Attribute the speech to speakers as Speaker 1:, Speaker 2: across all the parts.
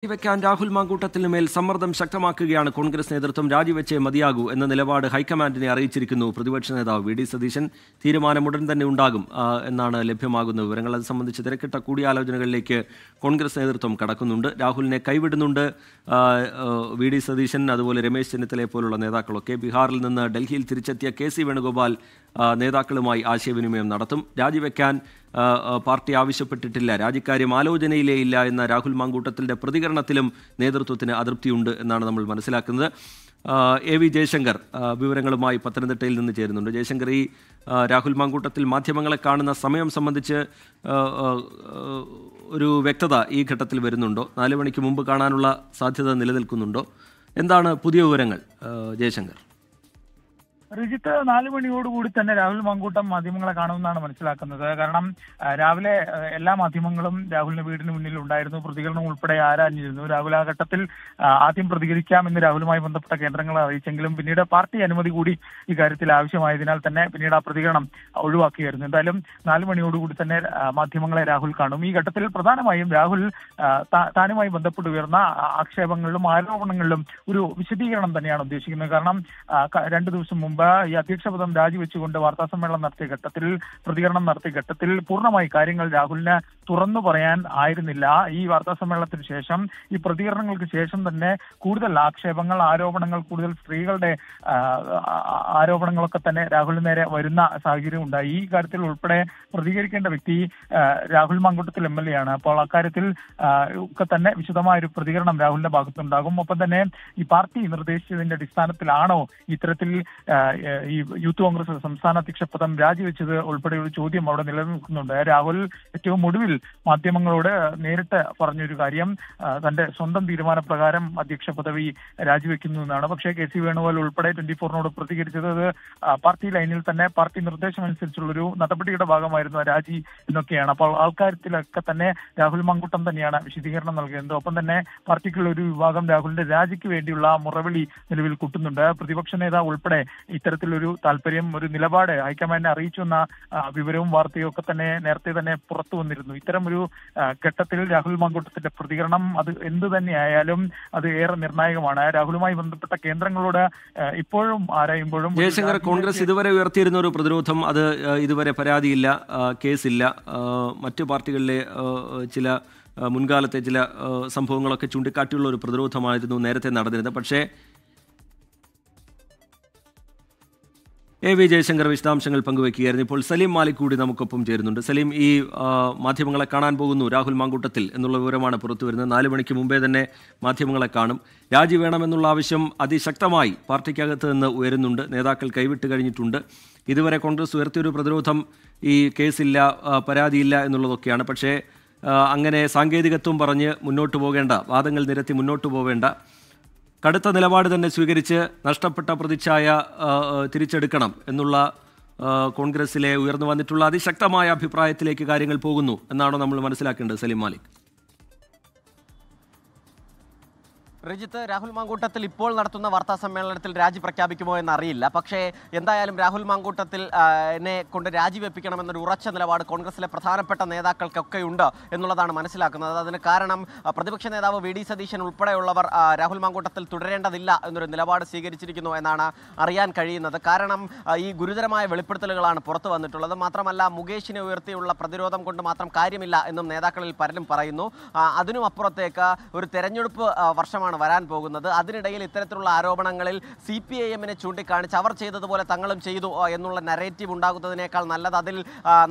Speaker 1: രാജിവെക്കാൻ രാഹുൽ മാങ്കൂട്ടത്തിന് മേൽ സമ്മർദ്ദം ശക്തമാക്കുകയാണ് കോൺഗ്രസ് നേതൃത്വം. രാജിവെച്ചേ മതിയാകൂ എന്ന നിലപാട് ഹൈക്കമാൻഡിനെ അറിയിച്ചിരിക്കുന്നു പ്രതിപക്ഷ നേതാവ് വി ഡി സതീശൻ. തീരുമാനം ഉടൻ തന്നെ ഉണ്ടാകും എന്നാണ് ലഭ്യമാകുന്ന വിവരങ്ങൾ. അത് സംബന്ധിച്ച് തിരക്കിട്ട കൂടിയാലോചനകളിലേക്ക് കോൺഗ്രസ് നേതൃത്വം കടക്കുന്നുണ്ട്. രാഹുലിനെ കൈവിടുന്നുണ്ട് വി ഡി സതീശൻ, അതുപോലെ രമേശ് ചെന്നിത്തലയെ പോലുള്ള നേതാക്കളൊക്കെ. ബീഹാറിൽ നിന്ന് ഡൽഹിയിൽ തിരിച്ചെത്തിയ കെ സി വേണുഗോപാൽ നേതാക്കളുമായി ആശയവിനിമയം നടത്തും. രാജിവെക്കാൻ പാർട്ടി ആവശ്യപ്പെട്ടിട്ടില്ല, രാജിക്കാര്യം ആലോചനയിലേ ഇല്ല എന്ന രാഹുൽ മാങ്കൂട്ടത്തിൻ്റെ പ്രതികരണത്തിലും നേതൃത്വത്തിന് അതൃപ്തിയുണ്ട് എന്നാണ് നമ്മൾ മനസ്സിലാക്കുന്നത്. എ വി ജയശങ്കർ വിവരങ്ങളുമായി പത്തനംതിട്ടയിൽ നിന്ന് ചേരുന്നുണ്ട്. ജയശങ്കർ, ഈ രാഹുൽ മാങ്കൂട്ടത്തിൽ മാധ്യമങ്ങളെ കാണുന്ന സമയം സംബന്ധിച്ച് ഒരു വ്യക്തത ഈ ഘട്ടത്തിൽ വരുന്നുണ്ടോ? 4 മണിക്ക് മുമ്പ് കാണാനുള്ള സാധ്യത നിലനിൽക്കുന്നുണ്ടോ? എന്താണ് പുതിയ വിവരങ്ങൾ ജയശങ്കർ?
Speaker 2: റിജിത്ത്, 4 മണിയോടുകൂടി തന്നെ രാഹുൽ മാങ്കൂട്ടം മാധ്യമങ്ങളെ കാണുമെന്നാണ് മനസ്സിലാക്കുന്നത്. കാരണം രാവിലെ എല്ലാ മാധ്യമങ്ങളും രാഹുലിന്റെ വീടിന് മുന്നിൽ ഉണ്ടായിരുന്നു. പ്രതികരണം ഉൾപ്പെടെ ആരാഞ്ഞിരുന്നു. രാഹുൽ ആ ഘട്ടത്തിൽ ആദ്യം പ്രതികരിക്കാമെന്ന് രാഹുലുമായി ബന്ധപ്പെട്ട കേന്ദ്രങ്ങളെ അറിയിച്ചെങ്കിലും പിന്നീട് പാർട്ടി അനുമതി കൂടി ഇക്കാര്യത്തിൽ ആവശ്യമായതിനാൽ തന്നെ പിന്നീട് ആ പ്രതികരണം ഒഴിവാക്കിയായിരുന്നു. എന്തായാലും 4 മണിയോടുകൂടി തന്നെ മാധ്യമങ്ങളെ രാഹുൽ കാണും. ഈ ഘട്ടത്തിൽ പ്രധാനമായും രാഹുൽ താനുമായി ബന്ധപ്പെട്ട് ഉയർന്ന ആക്ഷേപങ്ങളിലും ആരോപണങ്ങളിലും ഒരു വിശദീകരണം തന്നെയാണ് ഉദ്ദേശിക്കുന്നത്. കാരണം 2 ദിവസം മുമ്പ് ഈ അധ്യക്ഷപദം രാജിവെച്ചുകൊണ്ട് വാർത്താസമ്മേളനം നടത്തിയ ഘട്ടത്തിൽ, പ്രതികരണം നടത്തിയ ഘട്ടത്തിൽ പൂർണ്ണമായി കാര്യങ്ങൾ രാഹുലിന് തുറന്നു പറയാൻ ആയിരുന്നില്ല. ഈ വാർത്താസമ്മേളനത്തിന് ശേഷം, ഈ പ്രതികരണങ്ങൾക്ക് ശേഷം തന്നെ കൂടുതൽ ആക്ഷേപങ്ങൾ, ആരോപണങ്ങൾ, കൂടുതൽ സ്ത്രീകളുടെ ആരോപണങ്ങളൊക്കെ തന്നെ രാഹുലിന് നേരെ വരുന്ന സാഹചര്യം ഉണ്ടായി. ഈ കാര്യത്തിൽ ഉൾപ്പെടെ പ്രതികരിക്കേണ്ട വ്യക്തി രാഹുൽ മാങ്കൂട്ടത്തിൽ MLA ആണ്. അപ്പോൾ അക്കാര്യത്തിൽ ഒക്കെ തന്നെ വിശദമായൊരു പ്രതികരണം രാഹുലിന്റെ ഭാഗത്തുണ്ടാകും. ഒപ്പം തന്നെ ഈ പാർട്ടി നിർദ്ദേശിച്ചതിന്റെ അടിസ്ഥാനത്തിലാണോ ഇത്തരത്തിൽ ഈ യൂത്ത് കോൺഗ്രസ് സംസ്ഥാന അധ്യക്ഷ പദം രാജിവെച്ചത് ഉൾപ്പെടെയുള്ള ചോദ്യം അവിടെ നിലനിൽക്കുന്നുണ്ട്. രാഹുൽ ഏറ്റവും ഒടുവിൽ മാധ്യമങ്ങളോട് നേരിട്ട് പറഞ്ഞൊരു കാര്യം തന്റെ സ്വന്തം തീരുമാനപ്രകാരം അധ്യക്ഷ പദവി രാജിവെക്കുന്നു എന്നാണ്. പക്ഷേ കെ സി വേണുഗോപാൽ ഉൾപ്പെടെ 24 പ്രതികരിച്ചത് പാർട്ടി ലൈനിൽ തന്നെ പാർട്ടി നിർദ്ദേശമനുസരിച്ചുള്ളൊരു നടപടിയുടെ ഭാഗമായിരുന്നു രാജി എന്നൊക്കെയാണ്. അപ്പോൾ ആൾക്കാര്യത്തിലൊക്കെ തന്നെ രാഹുൽ മാങ്കൂട്ടം തന്നെയാണ് വിശദീകരണം നൽകുന്നത്. ഒപ്പം തന്നെ പാർട്ടിക്കുള്ള ഒരു വിഭാഗം രാഹുലിന്റെ രാജിക്ക് വേണ്ടിയുള്ള മുറവിളി നിലവിൽ കൂട്ടുന്നുണ്ട്. പ്രതിപക്ഷ നേതാവ് ഉൾപ്പെടെ ഇത്തരത്തിലൊരു താല്പര്യം, ഒരു നിലപാട് ഹൈക്കമാൻഡിനെ അറിയിച്ചു എന്ന വിവരവും വാർത്തയും ഒക്കെ തന്നെ നേരത്തെ തന്നെ പുറത്തു വന്നിരുന്നു. ഇത്തരം ഒരു ഘട്ടത്തിൽ രാഹുൽ മാങ്കൂട്ടത്തിന്റെ പ്രതികരണം അത് എന്തു തന്നെയായാലും അത് ഏറെ നിർണായകമാണ്. രാഹുലുമായി ബന്ധപ്പെട്ട കേന്ദ്രങ്ങളോട് ഇപ്പോഴും ആരായുമ്പോഴും
Speaker 1: ജയശങ്കർ, കോൺഗ്രസ് ഇതുവരെ ഉയർത്തിയിരുന്ന ഒരു പ്രതിരോധം, അത് ഇതുവരെ പരാതിയില്ല, കേസില്ല, മറ്റു പാർട്ടികളിലെ ചില മുൻകാലത്തെ ചില സംഭവങ്ങളൊക്കെ ചൂണ്ടിക്കാട്ടിയുള്ള ഒരു പ്രതിരോധമായിരുന്നു നേരത്തെ നടന്നിരുന്നത്. പക്ഷേ എ വി ജയശങ്കർ വിശദാംശങ്ങൾ പങ്കുവയ്ക്കുകയായിരുന്നു. ഇപ്പോൾ സലീം മാലിക് കൂടി നമുക്കൊപ്പം ചേരുന്നുണ്ട്. സലീം, ഈ മാധ്യമങ്ങളെ കാണാൻ പോകുന്നു രാഹുൽ മാങ്കൂട്ടത്തിൽ എന്നുള്ള വിവരമാണ് പുറത്തു വരുന്നത്. 4 മണിക്ക് മുമ്പേ തന്നെ മാധ്യമങ്ങളെ കാണും. രാജി വേണമെന്നുള്ള ആവശ്യം അതിശക്തമായി പാർട്ടിക്കകത്ത് നിന്ന് ഉയരുന്നുണ്ട്. നേതാക്കൾ കൈവിട്ട് കഴിഞ്ഞിട്ടുണ്ട്. ഇതുവരെ കോൺഗ്രസ് ഉയർത്തിയൊരു പ്രതിരോധം ഈ കേസില്ല, പരാതിയില്ല എന്നുള്ളതൊക്കെയാണ്. പക്ഷേ അങ്ങനെ സാങ്കേതികത്വം പറഞ്ഞ് മുന്നോട്ട് പോകേണ്ട, വാദങ്ങൾ നിരത്തി മുന്നോട്ട് പോവേണ്ട, കടുത്ത നിലപാട് തന്നെ സ്വീകരിച്ച് നഷ്ടപ്പെട്ട പ്രതിച്ഛായ തിരിച്ചെടുക്കണം എന്നുള്ള കോൺഗ്രസിലെ ഉയർന്നു വന്നിട്ടുള്ള അതിശക്തമായ അഭിപ്രായത്തിലേക്ക് കാര്യങ്ങൾ പോകുന്നു എന്നാണോ നമ്മൾ മനസ്സിലാക്കേണ്ടത് സലീം മാലിക്?
Speaker 3: രജിത്ത്, രാഹുൽ മാങ്കൂട്ടത്തിൽ ഇപ്പോൾ നടത്തുന്ന വാർത്താ സമ്മേളനത്തിൽ രാജി പ്രഖ്യാപിക്കുമോ എന്നറിയില്ല. പക്ഷേ എന്തായാലും രാഹുൽ മാങ്കൂട്ടത്തിൽ എന്നെ കൊണ്ട് രാജിവെപ്പിക്കണമെന്നൊരു ഉറച്ച നിലപാട് കോൺഗ്രസിലെ പ്രധാനപ്പെട്ട നേതാക്കൾക്കൊക്കെ ഉണ്ട് എന്നുള്ളതാണ് മനസ്സിലാക്കുന്നത്. അതിന് കാരണം പ്രതിപക്ഷ നേതാവ് വി ഡി സതീശൻ ഉൾപ്പെടെയുള്ളവർ രാഹുൽ മാങ്കൂട്ടത്തിൽ തുടരേണ്ടതില്ല എന്നൊരു നിലപാട് സ്വീകരിച്ചിരിക്കുന്നു എന്നാണ് അറിയാൻ കഴിയുന്നത്. കാരണം ഈ ഗുരുതരമായ വെളിപ്പെടുത്തലുകളാണ് പുറത്തു വന്നിട്ടുള്ളത്. മാത്രമല്ല, മുകേഷിനെ ഉയർത്തിയുള്ള പ്രതിരോധം കൊണ്ട് മാത്രം കാര്യമില്ല എന്നും നേതാക്കളിൽ പലരും പറയുന്നു. അതിനും അപ്പുറത്തേക്ക് ഒരു തെരഞ്ഞെടുപ്പ് വർഷമാണ് വരാൻ പോകുന്നത്. അതിനിടയിൽ ഇത്തരത്തിലുള്ള ആരോപണങ്ങളിൽ CPIM-നെ ചൂണ്ടിക്കാണിച്ച് അവർ ചെയ്തതുപോലെ തങ്ങളും ചെയ്തു എന്നുള്ള നരേറ്റീവ് ഉണ്ടാകുന്നതിനേക്കാൾ നല്ലത് അതിൽ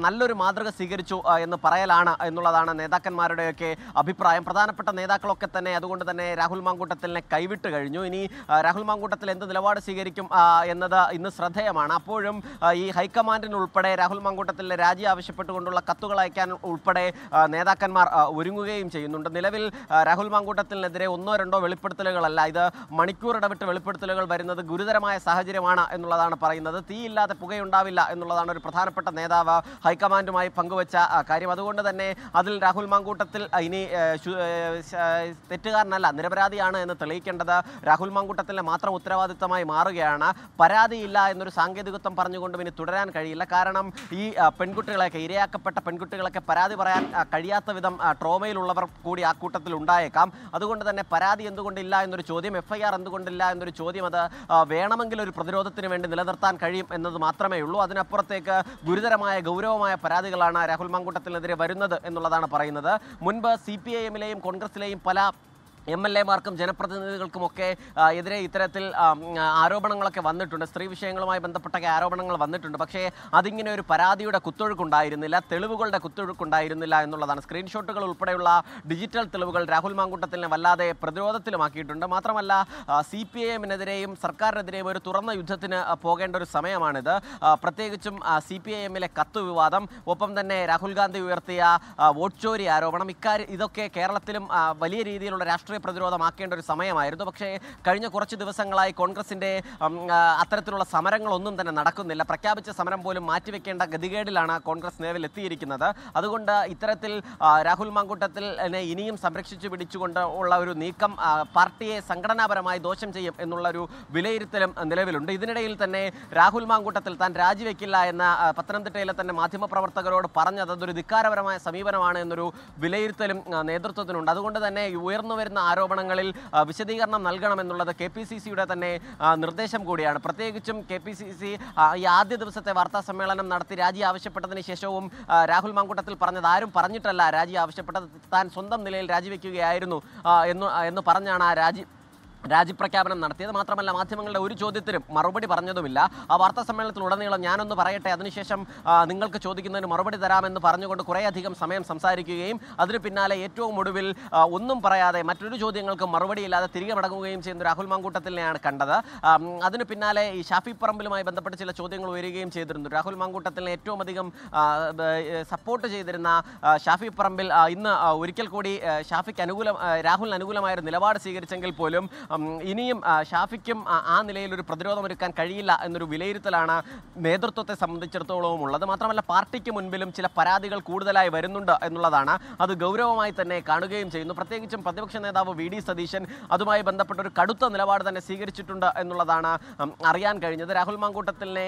Speaker 3: നല്ലൊരു മാതൃക സ്വീകരിച്ചു എന്ന് പറയലാണ് എന്നുള്ളതാണ് നേതാക്കന്മാരുടെയൊക്കെ അഭിപ്രായം. പ്രധാനപ്പെട്ട നേതാക്കളൊക്കെ തന്നെ അതുകൊണ്ട് തന്നെ രാഹുൽ മാങ്കൂട്ടത്തിനെ കൈവിട്ട് കഴിഞ്ഞു. ഇനി രാഹുൽ മാങ്കൂട്ടത്തിൽ എന്ത് നിലപാട് സ്വീകരിക്കും എന്നത് ഇന്ന് ശ്രദ്ധേയമാണ്. അപ്പോഴും ഈ ഹൈക്കമാൻഡിനുൾപ്പെടെ രാഹുൽ മാങ്കൂട്ടത്തിലെ രാജി ആവശ്യപ്പെട്ടുകൊണ്ടുള്ള കത്തുകൾ അയക്കാൻ ഉൾപ്പെടെ നേതാക്കന്മാർ ഒരുങ്ങുകയും ചെയ്യുന്നുണ്ട്. നിലവിൽ രാഹുൽ മാങ്കൂട്ടത്തിനെതിരെ 1 or 2 വെളിപ്പെടുത്തലുകളല്ല, ഇത് മണിക്കൂർ ഇടവിട്ട് വെളിപ്പെടുത്തലുകൾ വരുന്നത് ഗുരുതരമായ സാഹചര്യമാണ് എന്നുള്ളതാണ് പറയുന്നത്. തീയില്ലാതെ പുകയുണ്ടാവില്ല എന്നുള്ളതാണ് ഒരു പ്രധാനപ്പെട്ട നേതാവ് ഹൈക്കമാൻഡുമായി പങ്കുവച്ച കാര്യം. അതുകൊണ്ട് തന്നെ അതിൽ രാഹുൽ മാങ്കൂട്ടത്തിൽ ഇനി തെറ്റുകാരനല്ല, നിരപരാധിയാണ് എന്ന് തെളിയിക്കേണ്ടത് രാഹുൽ മാങ്കൂട്ടത്തിൻ്റെ മാത്രം ഉത്തരവാദിത്തമായി മാറുകയാണ്. പരാതിയില്ല എന്നൊരു സാങ്കേതികത്വം പറഞ്ഞുകൊണ്ടും ഇനി തുടരാൻ കഴിയില്ല. കാരണം ഈ പെൺകുട്ടികളെയൊക്കെ, ഇരയാക്കപ്പെട്ട പെൺകുട്ടികളൊക്കെ പരാതി പറയാൻ കഴിയാത്ത വിധം ട്രോമയിലുള്ളവർ കൂടി ആ കൂട്ടത്തിൽ ഉണ്ടായേക്കാം. അതുകൊണ്ട് തന്നെ പരാതി എന്തുകൊണ്ടില്ല എന്നൊരു ചോദ്യം, FIR എന്തുകൊണ്ടില്ല എന്നൊരു ചോദ്യം, അത് വേണമെങ്കിൽ ഒരു പ്രതിരോധത്തിന് വേണ്ടി നിലനിർത്താൻ കഴിയും എന്നത് മാത്രമേ ഉള്ളൂ. അതിനപ്പുറത്തേക്ക് ഗുരുതരമായ ഗൗരവമായ പരാതികളാണ് രാഹുൽ മാങ്കൂട്ടത്തിനെതിരെ വരുന്നത് എന്നുള്ളതാണ് പറയുന്നത്. മുൻപ് CPIM-ലെയും കോൺഗ്രസിലെയും പല MLA-മാർക്കും ജനപ്രതിനിധികൾക്കുമൊക്കെ എതിരെ ഇത്തരത്തിൽ ആരോപണങ്ങളൊക്കെ വന്നിട്ടുണ്ട്. സ്ത്രീ വിഷയങ്ങളുമായി ബന്ധപ്പെട്ടൊക്കെ ആരോപണങ്ങൾ വന്നിട്ടുണ്ട്. പക്ഷേ അതിങ്ങനെ ഒരു പരാതിയുടെ കുത്തൊഴുക്കുണ്ടായിരുന്നില്ല, തെളിവുകളുടെ കുത്തൊഴുക്കുണ്ടായിരുന്നില്ല എന്നുള്ളതാണ്. സ്ക്രീൻഷോട്ടുകൾ ഉൾപ്പെടെയുള്ള ഡിജിറ്റൽ തെളിവുകൾ രാഹുൽ മാങ്കൂട്ടത്തിനെ വല്ലാതെ പ്രതിരോധത്തിലുമാക്കിയിട്ടുണ്ട്. മാത്രമല്ല CPIM-നെതിരെയും സർക്കാരിനെതിരെയും ഒരു തുറന്ന യുദ്ധത്തിന് പോകേണ്ട ഒരു സമയമാണിത്. പ്രത്യേകിച്ചും CPIM-ലെ കത്ത് വിവാദം, ഒപ്പം തന്നെ രാഹുൽ ഗാന്ധി ഉയർത്തിയ വോട്ട് ചോരി ആരോപണം, ഇതൊക്കെ കേരളത്തിലും വലിയ രീതിയിലുള്ള രാഷ്ട്രീയ പ്രതിരോധമാക്കേണ്ട ഒരു സമയമായിരുന്നു. പക്ഷേ കഴിഞ്ഞ കുറച്ച് ദിവസങ്ങളായി കോൺഗ്രസിൻ്റെ അത്തരത്തിലുള്ള സമരങ്ങളൊന്നും തന്നെ നടക്കുന്നില്ല. പ്രഖ്യാപിച്ച സമരം പോലും മാറ്റിവെക്കേണ്ട ഗതികേടിലാണ് കോൺഗ്രസ് നിലവിൽ എത്തിയിരിക്കുന്നത്. അതുകൊണ്ട് ഇത്തരത്തിൽ രാഹുൽ മാങ്കൂട്ടത്തിനെ ഇനിയും സംരക്ഷിച്ചു പിടിച്ചുകൊണ്ട് ഉള്ള ഒരു നീക്കം പാർട്ടിയെ സംഘടനാപരമായി ദോഷം ചെയ്യും എന്നുള്ളൊരു വിലയിരുത്തലും നിലവിലുണ്ട്. ഇതിനിടയിൽ തന്നെ രാഹുൽ മാങ്കൂട്ടത്തിൽ താൻ രാജിവെക്കില്ല എന്ന പത്തനംതിട്ടയിലെ തന്നെ മാധ്യമപ്രവർത്തകരോട് പറഞ്ഞത് അതൊരു ധിക്കാരപരമായ സമീപനമാണ് എന്നൊരു വിലയിരുത്തലും നേതൃത്വത്തിനുണ്ട്. അതുകൊണ്ട് തന്നെ ഉയർന്നു വരുന്ന ആരോപണങ്ങളിൽ വിശദീകരണം നൽകണമെന്നുള്ളത് KPCC-യുടെ തന്നെ നിർദ്ദേശം കൂടിയാണ്. പ്രത്യേകിച്ചും KPCC ഈ ആദ്യ ദിവസത്തെ വാർത്താ സമ്മേളനം നടത്തി രാജി ആവശ്യപ്പെട്ടതിന് ശേഷവും രാഹുൽ മാങ്കൂട്ടത്തിൽ പറഞ്ഞത് ആരും പറഞ്ഞിട്ടല്ല രാജി ആവശ്യപ്പെട്ടത്, താൻ സ്വന്തം നിലയിൽ രാജിവെക്കുകയായിരുന്നു എന്ന് പറഞ്ഞാണ് ആ രാജിപ്രഖ്യാപനം നടത്തിയത്. മാത്രമല്ല മാധ്യമങ്ങളുടെ ഒരു ചോദ്യത്തിനും മറുപടി പറഞ്ഞതുമില്ല. ആ വാർത്താ സമ്മേളനത്തിൽ ഉടനീളം ഞാനൊന്ന് പറയട്ടെ, അതിനുശേഷം നിങ്ങൾക്ക് ചോദിക്കുന്നതിന് മറുപടി തരാമെന്ന് പറഞ്ഞുകൊണ്ട് കുറേയധികം സമയം സംസാരിക്കുകയും അതിന് പിന്നാലെ ഏറ്റവും ഒടുവിൽ ഒന്നും പറയാതെ മറ്റൊരു ചോദ്യങ്ങൾക്ക് മറുപടിയില്ലാതെ തിരികെ മടങ്ങുകയും ചെയ്യുന്ന രാഹുൽ മാങ്കൂട്ടത്തിനെയാണ് കണ്ടത്. അതിന് പിന്നാലെ ഈ ഷാഫി പറമ്പിലുമായി ബന്ധപ്പെട്ട് ചില ചോദ്യങ്ങൾ ഉയരുകയും ചെയ്തിരുന്നു. രാഹുൽ മാങ്കൂട്ടത്തിനെ ഏറ്റവും അധികം സപ്പോർട്ട് ചെയ്തിരുന്ന ഷാഫി പറമ്പിൽ ഇന്ന് ഒരിക്കൽ കൂടി രാഹുലിന് അനുകൂലമായ ഒരു നിലപാട് സ്വീകരിച്ചെങ്കിൽ പോലും ഇനിയും ഷാഫിക്കും ആ നിലയിൽ ഒരു പ്രതിരോധമൊരുക്കാൻ കഴിയില്ല എന്നൊരു വിലയിരുത്തലാണ് നേതൃത്വത്തെ സംബന്ധിച്ചിടത്തോളം ഉള്ളത്. മാത്രമല്ല പാർട്ടിക്ക് മുൻപിലും ചില പരാതികൾ കൂടുതലായി വരുന്നുണ്ട് എന്നുള്ളതാണ്. അത് ഗൗരവമായി തന്നെ കാണുകയും ചെയ്യുന്നു. പ്രത്യേകിച്ചും പ്രതിപക്ഷ നേതാവ് VD സതീശൻ അതുമായി ബന്ധപ്പെട്ട ഒരു കടുത്ത നിലപാട് തന്നെ സ്വീകരിച്ചിട്ടുണ്ട് എന്നുള്ളതാണ് അറിയാൻ കഴിഞ്ഞത്. രാഹുൽ മാങ്കൂട്ടത്തിനെ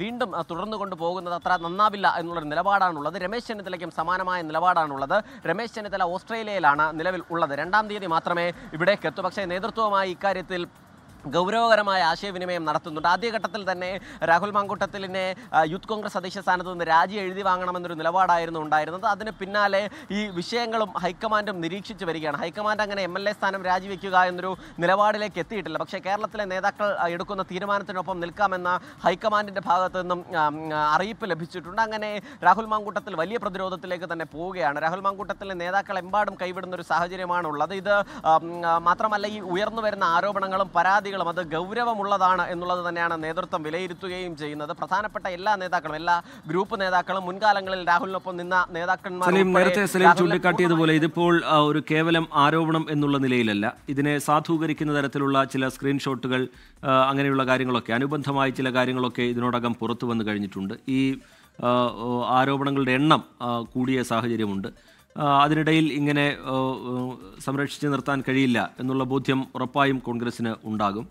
Speaker 3: വീണ്ടും തുടർന്നു കൊണ്ടുപോകുന്നത് അത്ര നന്നാവില്ല എന്നുള്ളൊരു നിലപാടാണുള്ളത്. രമേശ് ചെന്നിത്തലയ്ക്കും സമാനമായ നിലപാടാണുള്ളത്. രമേശ് ചെന്നിത്തല ഓസ്ട്രേലിയയിലാണ് നിലവിൽ ഉള്ളത്. 2-ാം തീയതി മാത്രമേ ഇവിടേക്ക് എത്തൂ. പക്ഷേ നേതൃത്വവുമായി ഇക്കാര്യത്തിൽ ഗൗരവകരമായ ആശയവിനിമയം നടത്തുന്നുണ്ട്. ആദ്യഘട്ടത്തിൽ തന്നെ രാഹുൽ മാങ്കൂട്ടത്തിലിനെ യൂത്ത് കോൺഗ്രസ് അധ്യക്ഷ സ്ഥാനത്ത് നിന്ന് രാജി എഴുതി വാങ്ങണമെന്നൊരു നിലപാടായിരുന്നു ഉണ്ടായിരുന്നത്. അതിന് പിന്നാലെ ഈ വിഷയങ്ങളും ഹൈക്കമാൻഡും നിരീക്ഷിച്ചു വരികയാണ്. ഹൈക്കമാൻഡ് അങ്ങനെ MLA സ്ഥാനം രാജിവെക്കുക എന്നൊരു നിലപാടിലേക്ക് എത്തിയിട്ടില്ല. പക്ഷേ കേരളത്തിലെ നേതാക്കൾ എടുക്കുന്ന തീരുമാനത്തിനൊപ്പം നിൽക്കാമെന്ന ഹൈക്കമാൻഡിൻ്റെ ഭാഗത്തു നിന്നും അറിയിപ്പ് ലഭിച്ചിട്ടുണ്ട്. അങ്ങനെ രാഹുൽ മാങ്കൂട്ടത്തിൽ വലിയ പ്രതിരോധത്തിലേക്ക് തന്നെ പോവുകയാണ്. രാഹുൽ മാങ്കൂട്ടത്തിലെ നേതാക്കൾ എമ്പാടും കൈവിടുന്ന ഒരു സാഹചര്യമാണുള്ളത്. ഇത് മാത്രമല്ല ഈ ഉയർന്നു വരുന്ന ആരോപണങ്ങളും പരാതി അത് ഗൗരവമുള്ളതാണ് എന്നുള്ളത് തന്നെയാണ് നേതൃത്വം വിലയിരുത്തുകയും ചെയ്യുന്നത്. പ്രധാനപ്പെട്ട എല്ലാ നേതാക്കളും, എല്ലാ ഗ്രൂപ്പ് നേതാക്കളും മുൻകാലങ്ങളിൽ രാഹുലിനൊപ്പം നിന്ന നേതാക്കന്മാർ
Speaker 1: നേരത്തെ സലീം ചൂണ്ടിക്കാട്ടിയതുപോലെ ഇതിപ്പോൾ ഒരു കേവലം ആരോപണം എന്നുള്ള നിലയിലല്ല, ഇതിനെ സാധൂകരിക്കുന്ന തരത്തിലുള്ള ചില സ്ക്രീൻഷോട്ടുകൾ, അങ്ങനെയുള്ള കാര്യങ്ങളൊക്കെ, അനുബന്ധമായ ചില കാര്യങ്ങളൊക്കെ ഇതിനോടകം പുറത്തു വന്നു കഴിഞ്ഞിട്ടുണ്ട്. ഈ ആരോപണങ്ങളുടെ എണ്ണം കൂടിയ സാഹചര്യമുണ്ട്. അതിനിടയിൽ ഇങ്ങനെ സംരക്ഷിച്ച് നിർത്താൻ കഴിയില്ല എന്നുള്ള ബോധ്യം ഉറപ്പായും കോൺഗ്രസിന് ഉണ്ടാകും.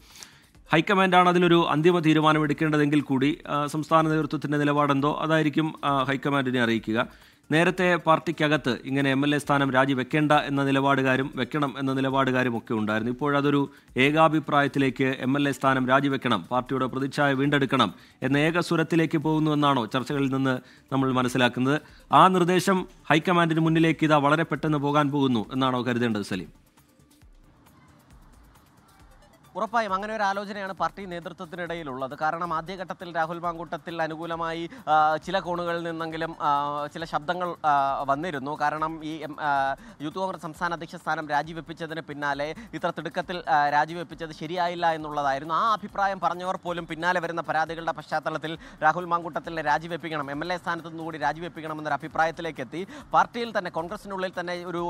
Speaker 1: ഹൈക്കമാൻഡാണ് അതിലൊരു അന്തിമ തീരുമാനമെടുക്കേണ്ടതെങ്കിൽ കൂടി സംസ്ഥാന നേതൃത്വത്തിൻ്റെ നിലപാടെന്തോ അതായിരിക്കും ഹൈക്കമാൻഡിനെ അറിയിക്കുക. നേരത്തെ പാർട്ടിക്കകത്ത് ഇങ്ങനെ MLA സ്ഥാനം രാജിവെക്കേണ്ട എന്ന നിലപാടുകാരും വെക്കണം എന്ന നിലപാടുകാരും ഒക്കെ ഉണ്ടായിരുന്നു. ഇപ്പോഴതൊരു ഏകാഭിപ്രായത്തിലേക്ക് MLA സ്ഥാനം രാജിവെക്കണം, പാർട്ടിയുടെ പ്രതിച്ഛായ വീണ്ടെടുക്കണം എന്ന ഏകസ്വരത്തിലേക്ക് പോകുന്നുവെന്നാണോ ചർച്ചകളിൽ നിന്ന് നമ്മൾ മനസ്സിലാക്കുന്നത്? ആ നിർദ്ദേശം ഹൈക്കമാൻഡിന് മുന്നിലേക്ക് ഇതാ വളരെ പെട്ടെന്ന് പോകാൻ പോകുന്നു എന്നാണോ കരുതേണ്ടത് സലീം?
Speaker 3: ഉറപ്പായും അങ്ങനെ ഒരു ആലോചനയാണ് പാർട്ടി നേതൃത്വത്തിനിടയിലുള്ളത്. കാരണം ആദ്യഘട്ടത്തിൽ രാഹുൽ മാങ്കൂട്ടത്തിൽ അനുകൂലമായി ചില കോണുകളിൽ നിന്നെങ്കിലും ചില ശബ്ദങ്ങൾ വന്നിരുന്നു. കാരണം ഈ യൂത്ത് കോൺഗ്രസ് സംസ്ഥാന അധ്യക്ഷ സ്ഥാനം രാജിവെപ്പിച്ചതിന് പിന്നാലെ ഇത്ര തിടുക്കത്തിൽ രാജിവെപ്പിച്ചത് ശരിയായില്ല എന്നുള്ളതായിരുന്നു. ആ അഭിപ്രായം പറഞ്ഞവർ പോലും പിന്നാലെ വരുന്ന പരാതികളുടെ പശ്ചാത്തലത്തിൽ രാഹുൽ മാങ്കൂട്ടത്തിനെ രാജിവെപ്പിക്കണം, MLA സ്ഥാനത്ത് നിന്നുകൂടി രാജിവെപ്പിക്കണമെന്നൊരു അഭിപ്രായത്തിലേക്ക് എത്തി. പാർട്ടിയിൽ തന്നെ കോൺഗ്രസിനുള്ളിൽ തന്നെ ഒരു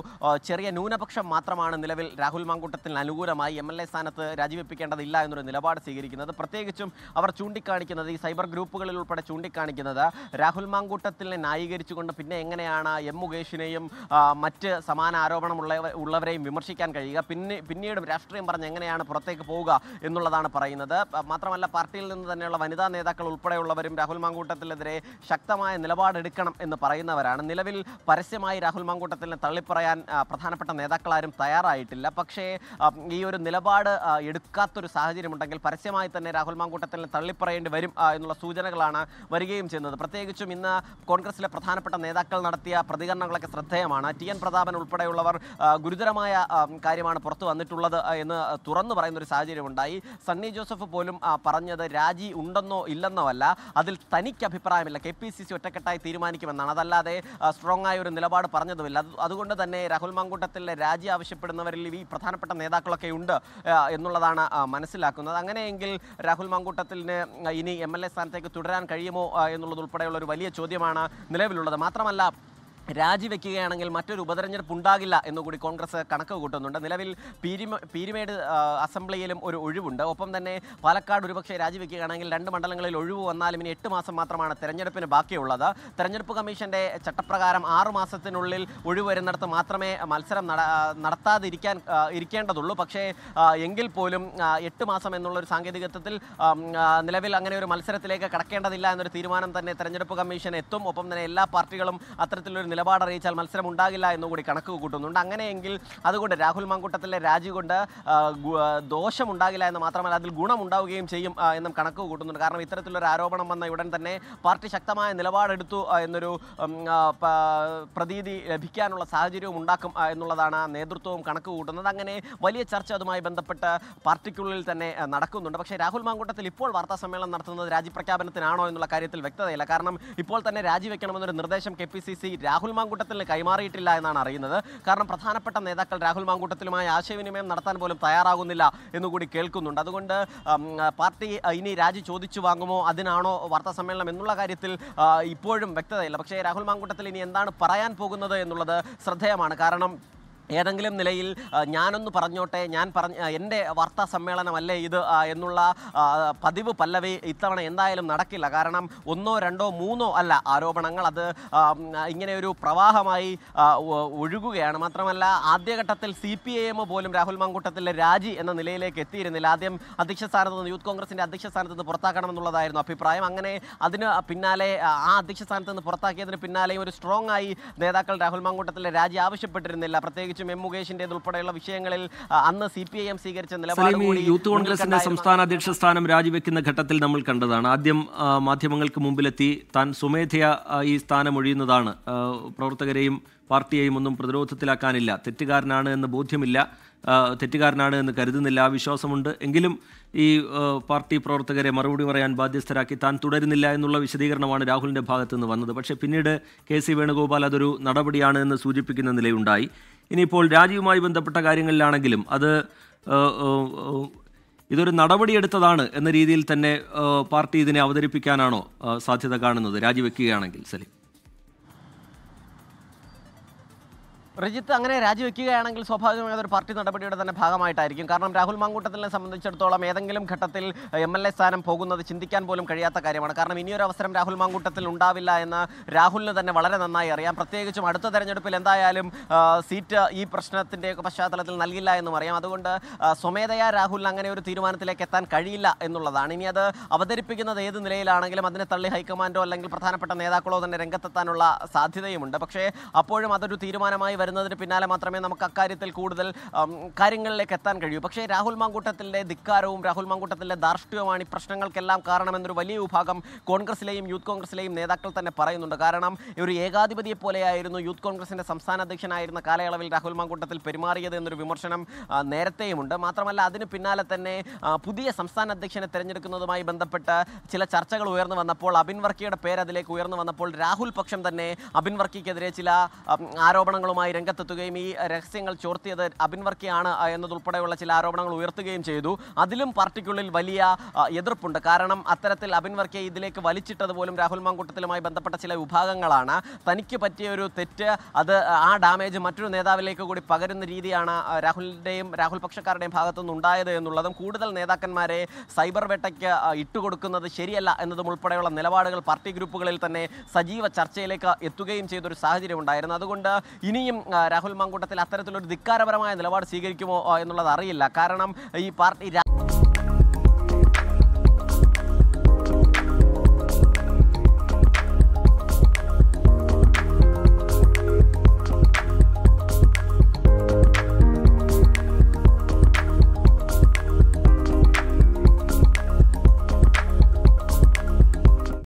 Speaker 3: ചെറിയ ന്യൂനപക്ഷം മാത്രമാണ് നിലവിൽ രാഹുൽ മാങ്കൂട്ടത്തിന് അനുകൂലമായി MLA സ്ഥാനത്ത് രാജിവെപ്പിക്കേണ്ടതില്ല എന്നൊരു നിലപാട് സ്വീകരിക്കുന്നത്. പ്രത്യേകിച്ചും അവർ ചൂണ്ടിക്കാണിക്കുന്നത്, ഈ സൈബർ ഗ്രൂപ്പുകളിൽ ഉൾപ്പെടെ ചൂണ്ടിക്കാണിക്കുന്നത്, രാഹുൽ മാങ്കൂട്ടത്തിനെ ന്യായീകരിച്ചുകൊണ്ട് പിന്നെ എങ്ങനെയാണ് M മുകേഷിനെയും മറ്റ് സമാന ആരോപണമുള്ളവരെയും വിമർശിക്കാൻ കഴിയുക, പിന്നീട് രാഷ്ട്രീയം പറഞ്ഞ് എങ്ങനെയാണ് പുറത്തേക്ക് പോവുക എന്നുള്ളതാണ് പറയുന്നത്. മാത്രമല്ല പാർട്ടിയിൽ നിന്ന് തന്നെയുള്ള വനിതാ നേതാക്കൾ ഉൾപ്പെടെയുള്ളവരും രാഹുൽ മാങ്കൂട്ടത്തിനെതിരെ ശക്തമായ നിലപാടെടുക്കണം എന്ന് പറയുന്നവരാണ്. നിലവിൽ പരസ്യമായി രാഹുൽ മാങ്കൂട്ടത്തിനെ തള്ളിപ്പറയാൻ പ്രധാനപ്പെട്ട നേതാക്കളാരും തയ്യാറായിട്ടില്ല. പക്ഷേ ഈ ഒരു നിലപാട് എടുക്കാത്തൊരു സാഹചര്യമുണ്ടെങ്കിൽ പരസ്യമായി തന്നെ രാഹുൽ മാങ്കൂട്ടത്തിനെ തള്ളിപ്പറയേണ്ടി വരും എന്നുള്ള സൂചനകളാണ് വരികയും ചെയ്യുന്നത്. പ്രത്യേകിച്ചും ഇന്ന് കോൺഗ്രസിലെ പ്രധാനപ്പെട്ട നേതാക്കൾ നടത്തിയ പ്രതികരണങ്ങളൊക്കെ ശ്രദ്ധേയമാണ്. TN പ്രതാപൻ ഉൾപ്പെടെയുള്ളവർ ഗുരുതരമായ കാര്യമാണ് പുറത്തു വന്നിട്ടുള്ളത് എന്ന് തുറന്നു പറയുന്ന ഒരു സാഹചര്യമുണ്ടായി. സണ്ണി ജോസഫ് പോലും പറഞ്ഞത് രാജി ഉണ്ടെന്നോ ഇല്ലെന്നോ അല്ല, അതിൽ തനിക്ക് അഭിപ്രായമില്ല, KPCC ഒറ്റക്കെട്ടായി തീരുമാനിക്കുമെന്നാണ്. അതല്ലാതെ സ്ട്രോങ് ആയ ഒരു നിലപാട് പറഞ്ഞതുമില്ല. അതുകൊണ്ട് തന്നെ രാഹുൽ മാങ്കൂട്ടത്തിലെ രാജി ആവശ്യപ്പെടുന്നവരിൽ ഈ പ്രധാനപ്പെട്ട നേതാക്കളൊക്കെ ഉണ്ട് എന്നുള്ളതാണ് മനസ്സിലാക്കുന്നത്. അങ്ങനെയെങ്കിൽ രാഹുൽ മാങ്കൂട്ടത്തിന് ഇനി MLA സ്ഥാനത്തേക്ക് തുടരാൻ കഴിയുമോ എന്നുള്ളത് ഉൾപ്പെടെയുള്ള ഒരു വലിയ ചോദ്യമാണ് നിലവിലുള്ളത്. മാത്രമല്ല രാജിവെക്കുകയാണെങ്കിൽ മറ്റൊരു ഉപതെരഞ്ഞെടുപ്പ് ഉണ്ടാകില്ല എന്നുകൂടി കോൺഗ്രസ് കണക്ക് കൂട്ടുന്നുണ്ട്. നിലവിൽ പീരുമേട് അസംബ്ലിയിലും ഒരു ഒഴിവുണ്ട്. ഒപ്പം തന്നെ പാലക്കാട് ഒരുപക്ഷെ രാജിവെക്കുകയാണെങ്കിൽ 2 മണ്ഡലങ്ങളിൽ ഒഴിവ് വന്നാലും ഇനി 8 മാസം മാത്രമാണ് തെരഞ്ഞെടുപ്പിന് ബാക്കിയുള്ളത്. തെരഞ്ഞെടുപ്പ് കമ്മീഷന്റെ ചട്ടപ്രകാരം 6 മാസത്തിനുള്ളിൽ ഒഴിവ് വരുന്നിടത്ത് മാത്രമേ മത്സരം ഇരിക്കേണ്ടതുള്ളൂ. പക്ഷേ എങ്കിൽ പോലും 8 മാസം എന്നുള്ളൊരു സാങ്കേതികത്വത്തിൽ നിലവിൽ അങ്ങനെ ഒരു മത്സരത്തിലേക്ക് കടക്കേണ്ടതില്ല എന്നൊരു തീരുമാനം തന്നെ തെരഞ്ഞെടുപ്പ് കമ്മീഷൻ എത്തും. ഒപ്പം തന്നെ എല്ലാ പാർട്ടികളും അത്തരത്തിലൊരു നിലപാട് അറിയിച്ചാൽ മത്സരം ഉണ്ടാകില്ല എന്നുകൂടി കണക്ക് കൂട്ടുന്നുണ്ട്. അങ്ങനെയെങ്കിൽ അതുകൊണ്ട് രാഹുൽ മാങ്കൂട്ടത്തിലെ രാജി കൊണ്ട് ദോഷമുണ്ടാകില്ല എന്ന് മാത്രമല്ല അതിൽ ഗുണമുണ്ടാവുകയും ചെയ്യും എന്നും കണക്ക് കൂട്ടുന്നുണ്ട്. കാരണം ഇത്തരത്തിലൊരു ആരോപണം വന്ന ഉടൻ തന്നെ പാർട്ടി ശക്തമായ നിലപാടെടുത്തു എന്നൊരു പ്രതീതി ലഭിക്കാനുള്ള സാഹചര്യവും ഉണ്ടാക്കും എന്നുള്ളതാണ് നേതൃത്വവും കണക്ക് കൂട്ടുന്നത്. അങ്ങനെ വലിയ ചർച്ച അതുമായി ബന്ധപ്പെട്ട് പാർട്ടിക്കുള്ളിൽ തന്നെ നടക്കുന്നുണ്ട്. പക്ഷേ രാഹുൽ മാങ്കൂട്ടത്തിൽ ഇപ്പോൾ വാർത്താ സമ്മേളനം നടത്തുന്നത് രാജിപ്രഖ്യാപനത്തിനാണോ എന്നുള്ള കാര്യത്തിൽ വ്യക്തതയില്ല. കാരണം ഇപ്പോൾ തന്നെ രാജിവെക്കണമെന്നൊരു നിർദ്ദേശം KPCC രാഹുൽ മാങ്കൂട്ടത്തിന് കൈമാറിയിട്ടില്ല എന്നാണ് അറിയുന്നത്. കാരണം പ്രധാനപ്പെട്ട നേതാക്കൾ രാഹുൽ മാങ്കൂട്ടത്തിലുമായി ആശയവിനിമയം നടത്താൻ പോലും തയ്യാറാകുന്നില്ല എന്നുകൂടി കേൾക്കുന്നുണ്ട്. അതുകൊണ്ട് പാർട്ടി ഇനി രാജി ചോദിച്ചു വാങ്ങുമോ, അതിനാണോ വാർത്താ സമ്മേളനം എന്നുള്ള കാര്യത്തിൽ ഇപ്പോഴും വ്യക്തതയില്ല. പക്ഷേ രാഹുൽ മാങ്കൂട്ടത്തിൽ ഇനി എന്താണ് പറയാൻ പോകുന്നത് എന്നുള്ളത് ശ്രദ്ധേയമാണ്. കാരണം ഏതെങ്കിലും നിലയിൽ ഞാനൊന്ന് പറഞ്ഞോട്ടെ, എൻ്റെ വാർത്താ സമ്മേളനമല്ലേ ഇത് എന്നുള്ള പതിവ് പല്ലവി ഇത്തവണ എന്തായാലും നടക്കില്ല. കാരണം 1, 2, 3 അല്ല ആരോപണങ്ങൾ, അത് ഇങ്ങനെ ഒരു പ്രവാഹമായി ഒഴുകുകയാണ്. മാത്രമല്ല ആദ്യഘട്ടത്തിൽ CPIM പോലും രാഹുൽ മാങ്കൂട്ടത്തിലെ രാജി എന്ന നിലയിലേക്ക് എത്തിയിരുന്നില്ല. ആദ്യം അധ്യക്ഷ സ്ഥാനത്ത് നിന്ന് യൂത്ത് കോൺഗ്രസിൻ്റെ അധ്യക്ഷ സ്ഥാനത്ത് നിന്ന് പുറത്താക്കണമെന്നുള്ളതായിരുന്നു അഭിപ്രായം. അങ്ങനെ അതിന് പിന്നാലെ ആ അധ്യക്ഷ സ്ഥാനത്ത് നിന്ന് പുറത്താക്കിയതിന് പിന്നാലെയും ഒരു സ്ട്രോങ് ആയി നേതാക്കൾ രാഹുൽ മാങ്കൂട്ടത്തിലെ രാജി ആവശ്യപ്പെട്ടിരുന്നില്ല. പ്രത്യേകിച്ച് M മുകേഷിന്റേത് ഉൾപ്പെടെയുള്ള വിഷയങ്ങളിൽ അന്ന് CPIM സ്വീകരിച്ച നിലപാട്
Speaker 1: യൂത്ത് കോൺഗ്രസിന്റെ സംസ്ഥാന അധ്യക്ഷ സ്ഥാനം രാജിവെക്കുന്ന ഘട്ടത്തിൽ നമ്മൾ കണ്ടതാണ്. ആദ്യം മാധ്യമങ്ങൾക്ക് മുമ്പിലെത്തി താൻ സ്വമേധയാ ഈ സ്ഥാനം ഒഴിയുന്നതാണ്, പ്രവർത്തകരെയും പാർട്ടിയെയും ഒന്നും പ്രതിരോധത്തിലാക്കാനില്ല, തെറ്റുകാരനാണ് എന്ന് ബോധ്യമില്ല, തെറ്റുകാരനാണ് എന്ന് കരുതുന്നില്ല, ആ വിശ്വാസമുണ്ട്, എങ്കിലും ഈ പാർട്ടി പ്രവർത്തകരെ മറുപടി പറയാൻ ബാധ്യസ്ഥരാക്കി താൻ തുടരുന്നില്ല എന്നുള്ള വിശദീകരണമാണ് രാഹുലിൻ്റെ ഭാഗത്തു നിന്ന് വന്നത്. പക്ഷേ പിന്നീട് KC വേണുഗോപാൽ അതൊരു നടപടിയാണ് എന്ന് സൂചിപ്പിക്കുന്ന നിലയുണ്ടായി. ഇനിയിപ്പോൾ രാജിയുമായി ബന്ധപ്പെട്ട കാര്യങ്ങളിലാണെങ്കിലും അത് ഇതൊരു നടപടിയെടുത്തതാണ് എന്ന രീതിയിൽ തന്നെ പാർട്ടി ഇതിനെ അവതരിപ്പിക്കാനാണോ സാധ്യത കാണുന്നത് രാജിവെക്കുകയാണെങ്കിൽ? സലീം,
Speaker 3: രജിത്ത്, അങ്ങനെ രാജിവെക്കുകയാണെങ്കിൽ സ്വാഭാവികമായി അതൊരു പാർട്ടി നടപടിയുടെ തന്നെ ഭാഗമായിട്ടായിരിക്കും. കാരണം രാഹുൽ മാങ്കൂട്ടത്തിനെ സംബന്ധിച്ചിടത്തോളം ഏതെങ്കിലും ഘട്ടത്തിൽ MLA സ്ഥാനം പോകുന്നത് ചിന്തിക്കാൻ പോലും കഴിയാത്ത കാര്യമാണ്. കാരണം ഇനിയൊരു അവസരം രാഹുൽ മാങ്കൂട്ടത്തിൽ ഉണ്ടാവില്ല എന്ന് രാഹുലിന് തന്നെ വളരെ നന്നായി അറിയാം. പ്രത്യേകിച്ചും അടുത്ത തെരഞ്ഞെടുപ്പിൽ എന്തായാലും സീറ്റ് ഈ പ്രശ്നത്തിൻ്റെയൊക്കെ പശ്ചാത്തലത്തിൽ നൽകില്ല എന്നും അറിയാം. അതുകൊണ്ട് സ്വമേധയാ രാഹുലിന് അങ്ങനെ ഒരു തീരുമാനത്തിലേക്ക് എത്താൻ കഴിയില്ല എന്നുള്ളതാണ്. ഇനി അത് അവതരിപ്പിക്കുന്നത് ഏത് നിലയിലാണെങ്കിലും അതിനെ തള്ളി ഹൈക്കമാൻഡോ അല്ലെങ്കിൽ പ്രധാനപ്പെട്ട നേതാക്കളോ തന്നെ രംഗത്തെത്താനുള്ള സാധ്യതയുമുണ്ട്. പക്ഷേ അപ്പോഴും അതൊരു തീരുമാനമായി വരുന്നതിന് പിന്നാലെ മാത്രമേ നമുക്ക് അക്കാര്യത്തിൽ കൂടുതൽ കാര്യങ്ങളിലേക്ക് എത്താൻ കഴിയൂ. പക്ഷേ രാഹുൽ മാങ്കൂട്ടത്തിൻ്റെ ധിക്കാരവും രാഹുൽ മാങ്കൂട്ടത്തിൻ്റെ ധാർഷ്ട്യവുമാണ് ഈ പ്രശ്നങ്ങൾക്കെല്ലാം കാരണമെന്നൊരു വലിയ വിഭാഗം കോൺഗ്രസിലെയും യൂത്ത് കോൺഗ്രസിലെയും നേതാക്കൾ തന്നെ പറയുന്നുണ്ട്. കാരണം ഒരു ഏകാധിപതിയെ പോലെയായിരുന്നു യൂത്ത് കോൺഗ്രസിൻ്റെ സംസ്ഥാന അധ്യക്ഷനായിരുന്ന കാലയളവിൽ രാഹുൽ മാങ്കൂട്ടത്തിൽ പെരുമാറിയത് എന്നൊരു വിമർശനം നേരത്തെയുമുണ്ട്. മാത്രമല്ല അതിന് പിന്നാലെ തന്നെ പുതിയ സംസ്ഥാന അധ്യക്ഷനെ തിരഞ്ഞെടുക്കുന്നതുമായി ബന്ധപ്പെട്ട് ചില ചർച്ചകൾ ഉയർന്നു വന്നപ്പോൾ അബിൻ വർക്കിയുടെ പേര് അതിലേക്ക് ഉയർന്നു വന്നപ്പോൾ രാഹുൽ പക്ഷം തന്നെ അബിൻ വർക്കിക്കെതിരെ ചില ആരോപണങ്ങളുമായി രംഗത്തെത്തുകയും ഈ രഹസ്യങ്ങൾ ചോർത്തിയത് അബിൻ വർക്കിയാണ് എന്നതുൾപ്പെടെയുള്ള ചില ആരോപണങ്ങൾ ഉയർത്തുകയും ചെയ്തു. അതിലും പാർട്ടിക്കുള്ളിൽ വലിയ എതിർപ്പുണ്ട്. കാരണം അത്തരത്തിൽ അബിൻ വർക്കിയെ ഇതിലേക്ക് വലിച്ചിട്ടത് പോലും രാഹുൽ മാങ്കൂട്ടത്തിലുമായി ബന്ധപ്പെട്ട ചില വിഭാഗങ്ങളാണ്. തനിക്ക് പറ്റിയ ഒരു തെറ്റ് അത് ആ ഡാമേജ് മറ്റൊരു നേതാവിലേക്ക് കൂടി പകരുന്ന രീതിയാണ് രാഹുൽ പക്ഷക്കാരുടെയും ഭാഗത്തുനിന്ന് ഉണ്ടായത് എന്നുള്ളതും കൂടുതൽ നേതാക്കന്മാരെ സൈബർ വേട്ടയ്ക്ക് ഇട്ടുകൊടുക്കുന്നത് ശരിയല്ല എന്നതും ഉൾപ്പെടെയുള്ള നിലപാടുകൾ പാർട്ടി ഗ്രൂപ്പുകളിൽ തന്നെ സജീവ ചർച്ചയിലേക്ക് എത്തുകയും ചെയ്തൊരു സാഹചര്യം ഉണ്ടായിരുന്നു. അതുകൊണ്ട് ഇനിയും രാഹുൽ മാങ്കൂട്ടത്തിൽ അത്തരത്തിലൊരു ധിക്കാരപരമായ നിലപാട് സ്വീകരിക്കുമോ എന്നുള്ളത് അറിയില്ല. കാരണം ഈ പാർട്ടി